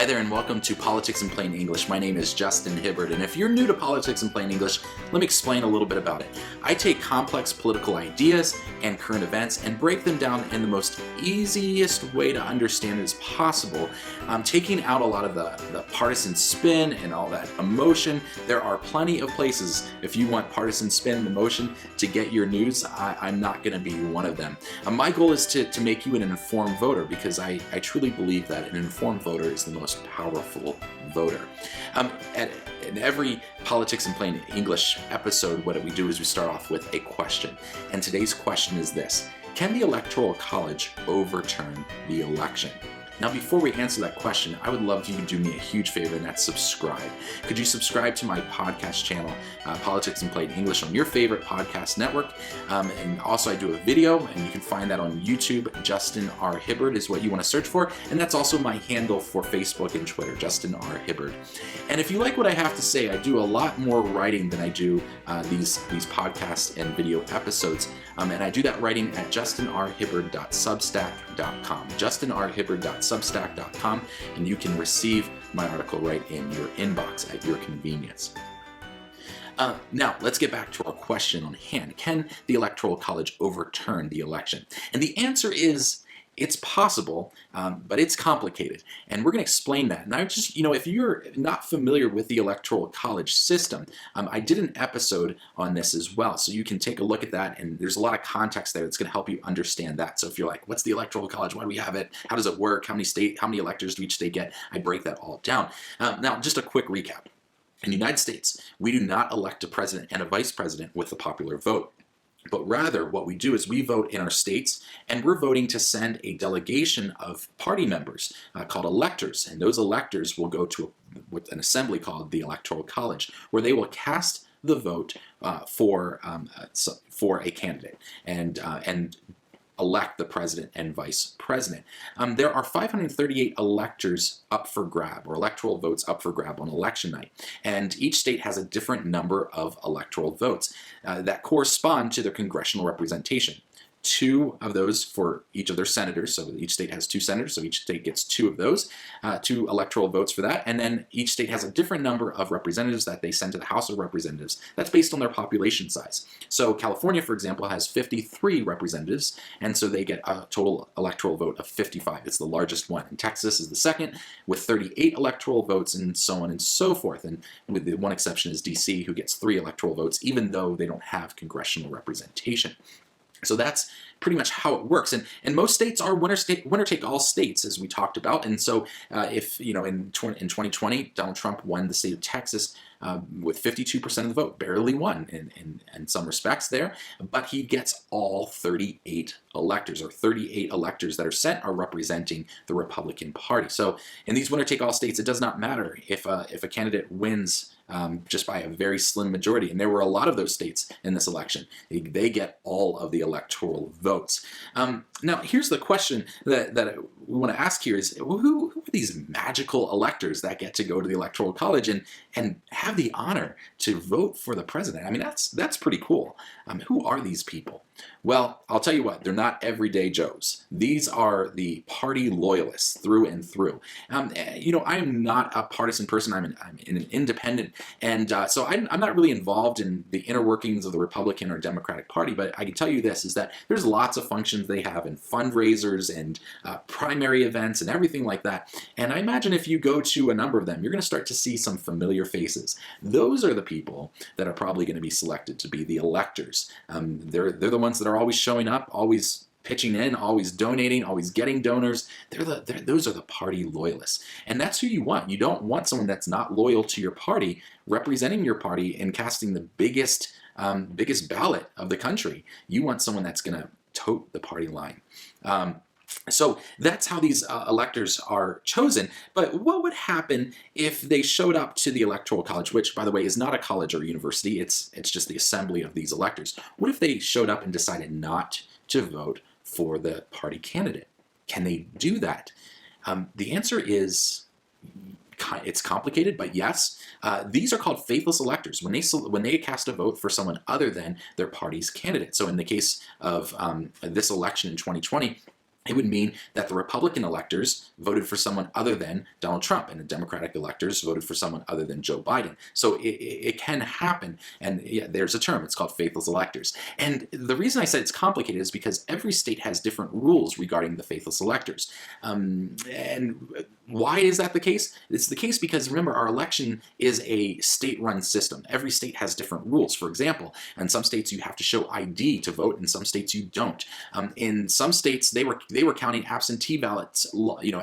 Hi there and welcome to Politics in Plain English. My name is Justin Hibbard, and if you're new to Politics in Plain English, let me explain a little bit about it. I take complex political ideas and current events and break them down in the most easiest way to understand as possible, taking out a lot of the partisan spin and all that emotion. There are plenty of places, if you want partisan spin and emotion to get your news, I'm not going to be one of them. My goal is to make you an informed voter, because I truly believe that an informed voter is the most powerful voter. In every Politics in Plain English episode, what we do is we start off with a question. And today's question is this: can the Electoral College overturn the election? Now, before we answer that question, I would love you to do me a huge favor, and that's subscribe. Could you subscribe to my podcast channel, Politics in Plain English, on your favorite podcast network? And also, I do a video, and you can find that on YouTube. Justin R. Hibbard is what you want to search for, and that's also my handle for Facebook and Twitter, Justin R. Hibbard. And if you like what I have to say, I do a lot more writing than I do these podcast and video episodes, and I do that writing at justinrhibbard.substack.com. justinrhibbard.substack.com, and you can receive my article right in your inbox at your convenience. Now, let's get back to our question on hand. Can the Electoral College overturn the election? And the answer is, it's possible, but it's complicated. And we're going to explain that. And I just, if you're not familiar with the Electoral College system, I did an episode on this as well. So you can take a look at that, and there's a lot of context there that's going to help you understand that. So if you're like, what's the Electoral College? Why do we have it? How does it work? How many electors do each state get? I break that all down. Now, just a quick recap. In the United States, we do not elect a president and a vice president with the popular vote. But rather, what we do is we vote in our states, and we're voting to send a delegation of party members called electors. And those electors will go to an assembly called the Electoral College, where they will cast the vote for a candidate and elect the president and vice president. There are 538 electors up for grab, or electoral votes up for grab on election night. And each state has a different number of electoral votes that correspond to their congressional representation. 2 of those for each of their senators, so each state has 2 senators, so each state gets 2 of those, 2 electoral votes for that, and then each state has a different number of representatives that they send to the House of Representatives. That's based on their population size. So California, for example, has 53 representatives, and so they get a total electoral vote of 55. It's the largest one. And Texas is the second, with 38 electoral votes, and so on and so forth. And with the one exception is DC, who gets 3 electoral votes, even though they don't have congressional representation. So that's pretty much how it works. And most states are winner-take-all states, as we talked about. And so if, in 2020, Donald Trump won the state of Texas with 52% of the vote, barely won in some respects there, but he gets all 38 electors, or 38 electors that are sent are representing the Republican Party. So in these winner-take-all states, it does not matter if a candidate wins just by a very slim majority. And there were a lot of those states in this election. They get all of the electoral votes. Now, here's the question that we want to ask here is, who are these magical electors that get to go to the Electoral College and have the honor to vote for the president? I mean, that's pretty cool. Who are these people? Well, I'll tell you what, they're not everyday Joes. These are the party loyalists through and through. I am not a partisan person. I'm an independent, and so I'm not really involved in the inner workings of the Republican or Democratic Party, but I can tell you this, is that there's lots of functions they have, and fundraisers and primary events and everything like that. And I imagine if you go to a number of them, you're going to start to see some familiar faces. Those are the people that are probably going to be selected to be the electors. They're the ones that are always showing up, always pitching in, always donating, always getting donors. Those are the party loyalists. And that's who you want. You don't want someone that's not loyal to your party, representing your party and casting the biggest ballot of the country. You want someone that's going to tote the party line. So that's how these electors are chosen. But what would happen if they showed up to the Electoral College, which, by the way, is not a college or a university. It's just the assembly of these electors. What if they showed up and decided not to vote for the party candidate? Can they do that? The answer is, it's complicated, but yes. These are called faithless electors when they cast a vote for someone other than their party's candidate. So in the case of this election in 2020, it would mean that the Republican electors voted for someone other than Donald Trump, and the Democratic electors voted for someone other than Joe Biden. So it can happen, and yeah, there's a term, it's called faithless electors. And the reason I said it's complicated is because every state has different rules regarding the faithless electors. And why is that the case? It's the case because, remember, our election is a state-run system. Every state has different rules. For example, in some states you have to show ID to vote, in some states you don't. In some states they were counting absentee ballots,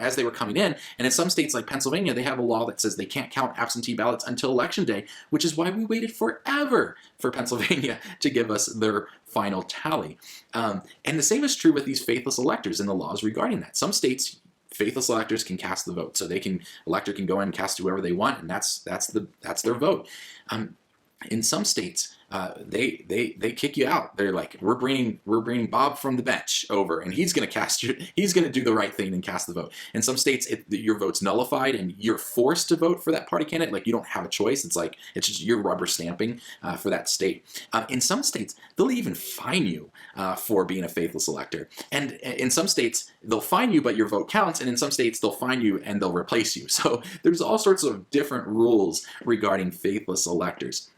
as they were coming in, and in some states like Pennsylvania, they have a law that says they can't count absentee ballots until Election Day, which is why we waited forever for Pennsylvania to give us their final tally. And the same is true with these faithless electors and the laws regarding that. Some states, faithless electors can cast the vote, so elector can go in and cast whoever they want, and that's their vote. In some states, they kick you out. They're like, we're bringing Bob from the bench over, and he's going to cast you. He's going to do the right thing and cast the vote. In some states, your vote's nullified, and you're forced to vote for that party candidate. Like, you don't have a choice. It's just you're rubber stamping for that state. In some states, they'll even fine you for being a faithless elector. And in some states, they'll fine you, but your vote counts. And in some states, they'll fine you and they'll replace you. So there's all sorts of different rules regarding faithless electors.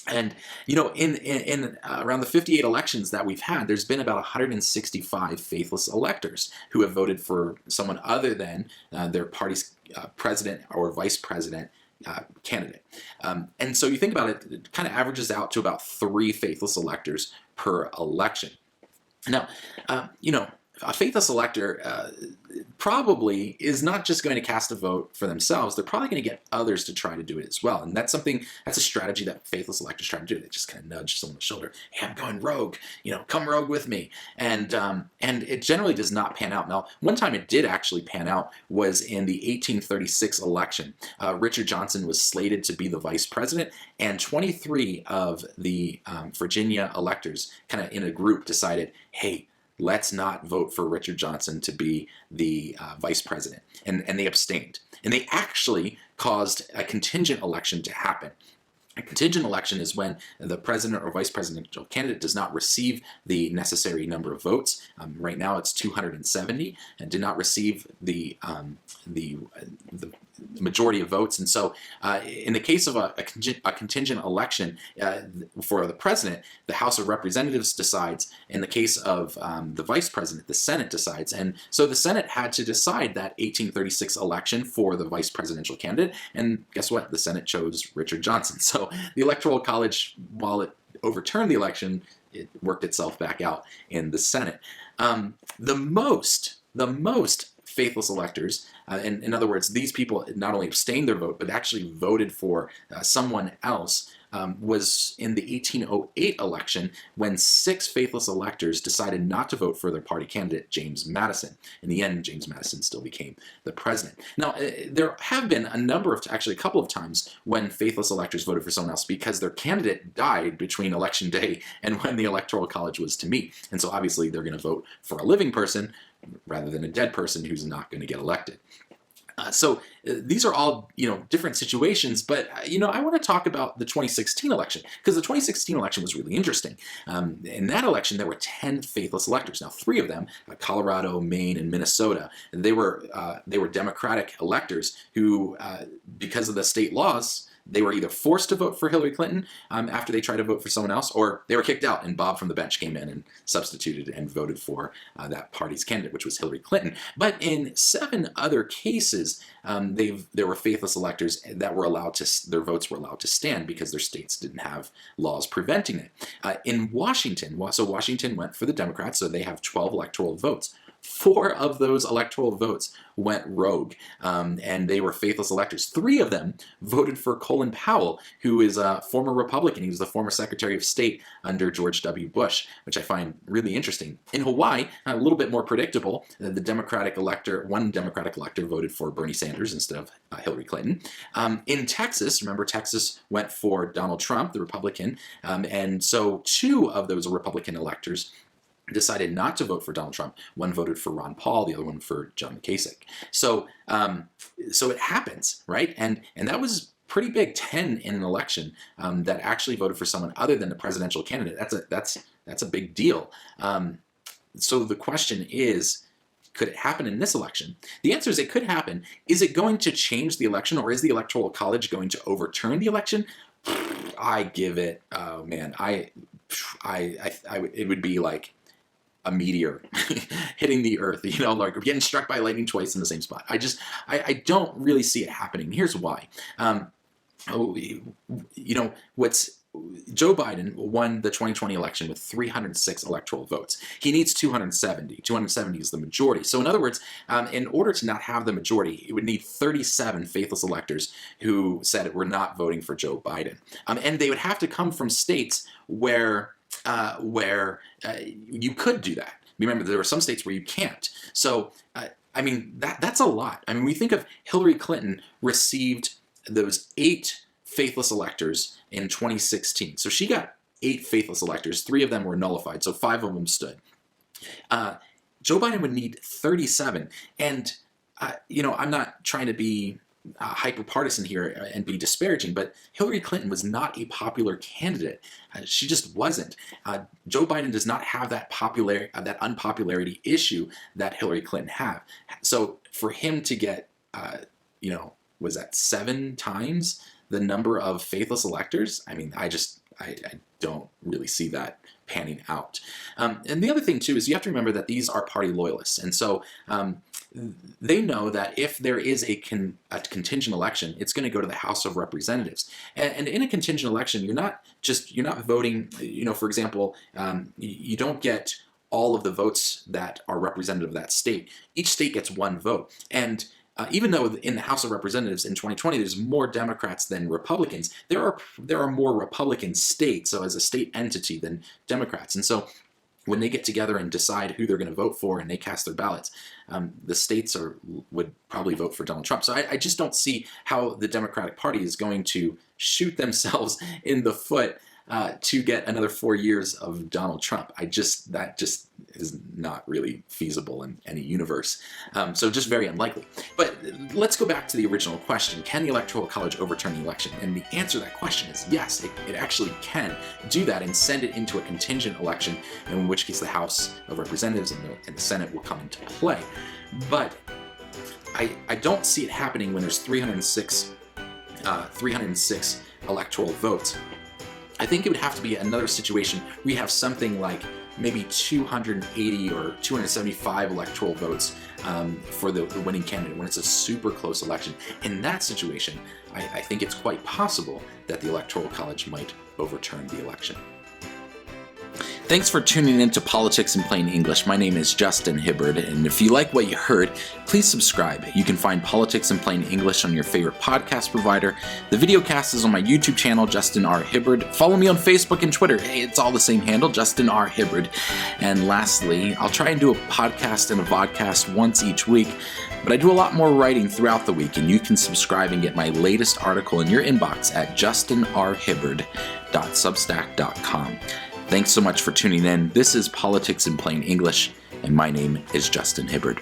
And, in around the 58 elections that we've had, there's been about 165 faithless electors who have voted for someone other than their party's president or vice president candidate. And so you think about it, it kind of averages out to about 3 faithless electors per election. Now, a faithless elector probably is not just going to cast a vote for themselves. They're probably going to get others to try to do it as well. And that's a strategy that faithless electors try to do. They just kind of nudge someone on the shoulder. Hey, I'm going rogue. Come rogue with me. And it generally does not pan out. Now, one time it did actually pan out was in the 1836 election. Richard Johnson was slated to be the vice president, and 23 of the Virginia electors kind of in a group decided, hey, let's not vote for Richard Johnson to be the vice president. And they abstained. And they actually caused a contingent election to happen. A contingent election is when the president or vice presidential candidate does not receive the necessary number of votes. Right now it's 270, and did not receive the majority of votes. And so in the case of a contingent election for the president, the House of Representatives decides. In the case of the vice president, the Senate decides. And so the Senate had to decide that 1836 election for the vice presidential candidate. And guess what? The Senate chose Richard Johnson. So the Electoral College, while it overturned the election, it worked itself back out in the Senate. The most faithless electors, in other words, these people not only abstained their vote, but actually voted for someone else, was in the 1808 election when 6 faithless electors decided not to vote for their party candidate, James Madison. In the end, James Madison still became the president. Now, there have been a couple of times when faithless electors voted for someone else because their candidate died between Election Day and when the Electoral College was to meet. And so obviously they're going to vote for a living person rather than a dead person who's not going to get elected. So these are all, different situations, but, I want to talk about the 2016 election, because the 2016 election was really interesting. In that election, there were 10 faithless electors. Now, 3 of them, Colorado, Maine, and Minnesota, they were Democratic electors who, because of the state laws, they were either forced to vote for Hillary Clinton after they tried to vote for someone else, or they were kicked out, and Bob from the bench came in and substituted and voted for that party's candidate, which was Hillary Clinton. But in 7 other cases, there were faithless electors that their votes were allowed to stand because their states didn't have laws preventing it. In Washington, so Washington went for the Democrats, so they have 12 electoral votes. 4 of those electoral votes went rogue, and they were faithless electors. 3 of them voted for Colin Powell, who is a former Republican. He was the former Secretary of State under George W. Bush, which I find really interesting. In Hawaii, a little bit more predictable, one Democratic elector voted for Bernie Sanders instead of Hillary Clinton. In Texas, remember, Texas went for Donald Trump, the Republican, and so 2 of those Republican electors decided not to vote for Donald Trump. One voted for Ron Paul, the other one for John McKasick. So it happens, right? And that was pretty big, 10 in an election that actually voted for someone other than the presidential candidate. That's a big deal. So the question is, Could it happen in this election? The answer is it could happen. Is it going to change the election, or is the Electoral College going to overturn the election? I give it, oh man, it would be like a meteor hitting the earth, like getting struck by lightning twice in the same spot. I don't really see it happening. Here's why. Joe Biden won the 2020 election with 306 electoral votes. He needs 270. 270 is the majority. So in other words, in order to not have the majority, it would need 37 faithless electors who said we're not voting for Joe Biden. And they would have to come from states where you could do that. Remember, there are some states where you can't. So, that's a lot. We think of Hillary Clinton received those 8 faithless electors in 2016. So she got 8 faithless electors. 3 of them were nullified, so 5 of them stood. Joe Biden would need 37. And, I'm not trying to be hyper-partisan here and be disparaging, but Hillary Clinton was not a popular candidate. She just wasn't. Joe Biden does not have that unpopularity issue that Hillary Clinton had. So for him to get, was that 7 times the number of faithless electors? I don't really see that panning out. And the other thing too is you have to remember that these are party loyalists, and so they know that if there is a contingent election, it's going to go to the House of Representatives. And in a contingent election, you're not voting. For example, you don't get all of the votes that are representative of that state. Each state gets 1 vote, and even though in the House of Representatives in 2020 there's more Democrats than Republicans, there are more Republican states, so as a state entity, than Democrats. And so when they get together and decide who they're going to vote for and they cast their ballots, the states would probably vote for Donald Trump. So I just don't see how the Democratic Party is going to shoot themselves in the foot to get another 4 years of Donald Trump. That just is not really feasible in any universe. So just very unlikely. But let's go back to the original question. Can the Electoral College overturn the election? And the answer to that question is yes, it actually can do that and send it into a contingent election, in which case the House of Representatives and the Senate will come into play. But I don't see it happening when there's 306 electoral votes. I think it would have to be another situation where we have something like maybe 280 or 275 electoral votes for the winning candidate when it's a super close election. In that situation, I think it's quite possible that the Electoral College might overturn the election. Thanks for tuning in to Politics in Plain English. My name is Justin Hibbard, and if you like what you heard, please subscribe. You can find Politics in Plain English on your favorite podcast provider. The videocast is on my YouTube channel, Justin R. Hibbard. Follow me on Facebook and Twitter. Hey, it's all the same handle, Justin R. Hibbard. And lastly, I'll try and do a podcast and a vodcast once each week, but I do a lot more writing throughout the week, and you can subscribe and get my latest article in your inbox at justinrhibbard.substack.com. Thanks so much for tuning in. This is Politics in Plain English, and my name is Justin Hibbard.